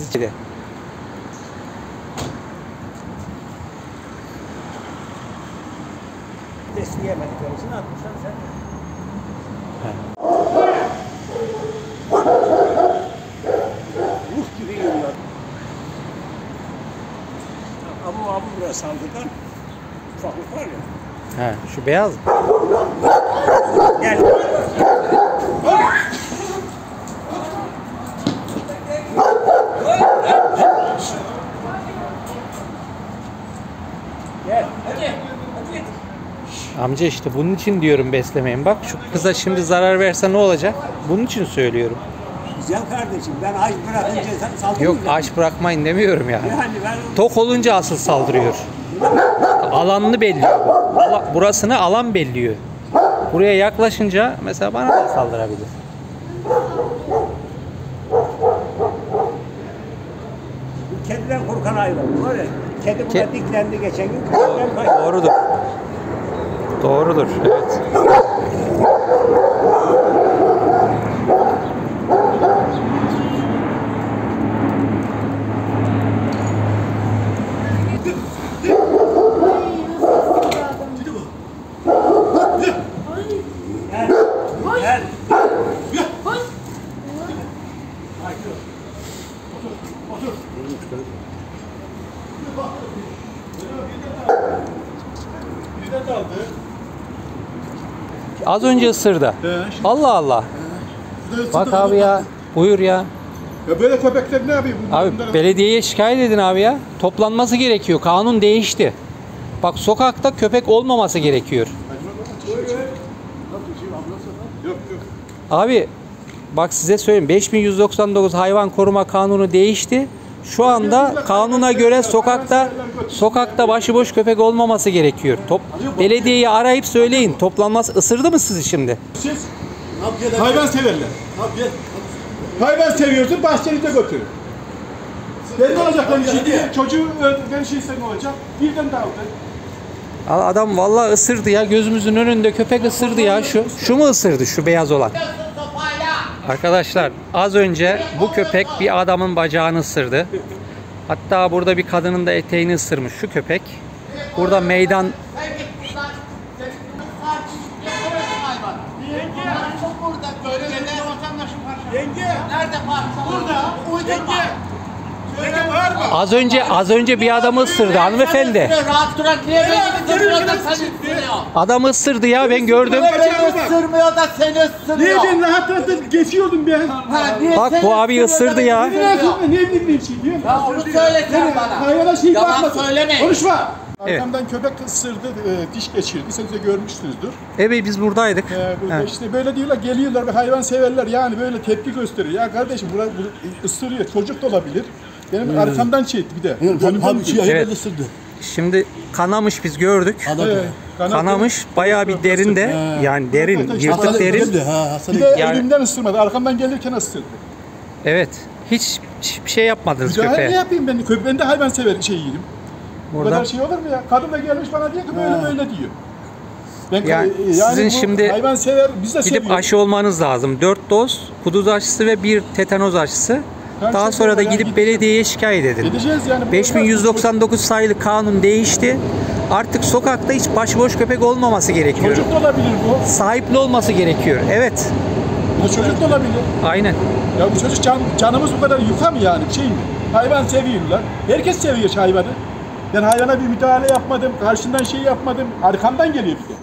Sizce de. Besleyemediklerini atmışlar sen. Ruh gibi yiyorlar. Ama buraya saldırdan ufaklık var ya. He, şu beyaz mı? Gel. Gel. Hadi. Amca işte bunun için diyorum beslemeyin. Bak şu kıza şimdi zarar verse ne olacak? Bunun için söylüyorum. Güzel kardeşim, ben aç bırakınca sen saldırıyorsun. Yok aç bırakmayın demiyorum yani. Yani ben... Tok olunca asıl saldırıyor. Alanını belliyor. Burasını alan belliyor. Buraya yaklaşınca mesela bana da saldırabilir. Kediden korkan hayvan var ya. Kedi buna diklendi geçen gün. Kediden kaçtı. Doğrudur. Doğrudur. Evet. Gel. Az önce ısırdı. Allah Allah. Bak abi ya. Buyur ya. Ya böyle köpekler ne yapıyor? Abi belediyeye şikayet edin abi ya. Toplanması gerekiyor. Kanun değişti. Bak sokakta köpek olmaması gerekiyor. Yok yok. Abi bak size söyleyeyim 5199 hayvan koruma kanunu değişti. Şu anda kanuna göre sokakta başıboş köpek olmaması gerekiyor. Belediyeyi arayıp söyleyin. Toplanması ısırdı mı sizi şimdi? Siz hayvan severler. Hayvan seviyorsun, bahçenize götür. Ben ne olacak ben şimdi? Çocuğu ben şeyse ne olacak? Birden daldı. Adam vallahi ısırdı ya. Gözümüzün önünde köpek ısırdı ya. Şu mu ısırdı? Şu beyaz olan. Arkadaşlar az önce bu köpek bir adamın bacağını ısırdı. Hatta burada bir kadının da eteğini ısırmış şu köpek. Burada meydan... Az önce bir adamı ısırdı hanımefendi. Rahat duran niye beni ısırmıyor da seni ısırıyor? Adamı ısırdı ya ben gördüm. Beni ısırmıyor da seni ısırıyor. Niye ben rahat geçiyordum ben? Bak bu abi ısırdı ya. Ne bileyim şey diyor. Ya onu söyle sen bana. Hayvana şey Yalan bakmasın. söylemeyin. Konuşma. Evet. Arkamdan köpek ısırdı, diş geçirdi. Siz de görmüşsünüzdür. Evet biz buradaydık. Burada işte böyle diyorlar, geliyorlar ve hayvan severler yani böyle tepki gösteriyor. Ya kardeşim bu ısırıyor, çocuk da olabilir. Benim arkamdan çekti bir de. Evet. Şimdi kanamış biz gördük. Kanamış bayağı bir derin de yani derin, yırtık derin. Bir de Yani- elimden ısırmadı, arkamdan gelirken ısırdı. Evet. Hiçbir şey yapmadınız Müdahale ne köpeğe. yapayım ben? Ben de hayvan sever şeyiydim. Bu Burada kadar şey olur mu ya? Kadın da gelmiş bana diyor ki böyle diyor. Ben Yani sizin bu şimdi hayvan sever, biz de gidip seviyoruz. aşı olmanız lazım. 4 doz kuduz aşısı ve 1 tetanoz aşısı. Daha sonra da gidip belediyeye şikayet edin. Edeceğiz yani. 5199 sayılı kanun değişti. Artık sokakta hiç başıboş köpek olmaması gerekiyor. Çocuk da olabilir bu. Sahipli olması gerekiyor. Evet. Bu çocuk da olabilir. Aynen. Ya bu çocuk canımız bu kadar yuka mı yani? Şey mi? Hayvan seviyorlar. Herkes seviyor hayvanı. Ben hayvana bir müdahale yapmadım. Karşından şey yapmadım. Arkamdan geliyor bir de.